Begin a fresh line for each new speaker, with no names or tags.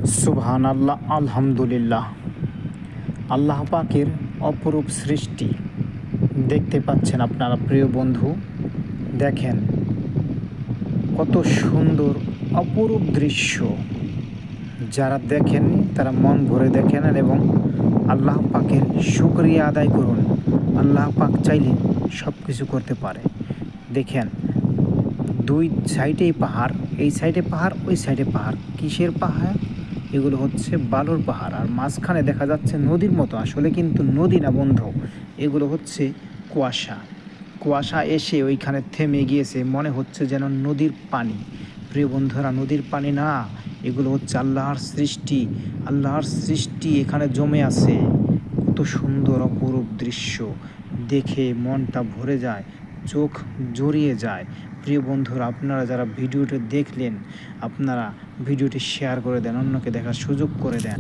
সুবহানাল্লাহ, আলহামদুলিল্লাহ। আল্লাহ পাকের অপরূপ সৃষ্টি দেখতে পাচ্ছেন আপনারা প্রিয় বন্ধু। দেখেন কত সুন্দর অপরূপ দৃশ্য। যারা দেখেননি তারা মন ভরে দেখেন এবং আল্লাহ পাকের শুকরিয়া আদায় করুন। আল্লাহ পাক চাইলে সব কিছু করতে পারে। দেখেন দুই সাইডেই পাহাড়, এই সাইডে পাহাড়, ওই সাইডে পাহাড়। কিসের পাহাড়? এগুলো হচ্ছে বালুর পাহাড়। আর মাঝখানে দেখা যাচ্ছে নদীর মতো, আসলে কিন্তু নদী না বন্ধু, এগুলো হচ্ছে কুয়াশা। কুয়াশা এসে ওইখানে থেমে গিয়েছে, মনে হচ্ছে যেন নদীর পানি। প্রিয় বন্ধুরা, নদীর পানি না, এগুলো হচ্ছে আল্লাহর সৃষ্টি। আল্লাহর সৃষ্টি এখানে জমে আছে। কত সুন্দর অপরূপ দৃশ্য, দেখে মনটা ভরে যায়, চোখ জড়িয়ে যায়। প্রিয় বন্ধুরা, আপনারা যারা ভিডিওটি দেখলেন, আপনারা ভিডিওটি শেয়ার করে দেন, অন্যকে দেখার সুযোগ করে দেন।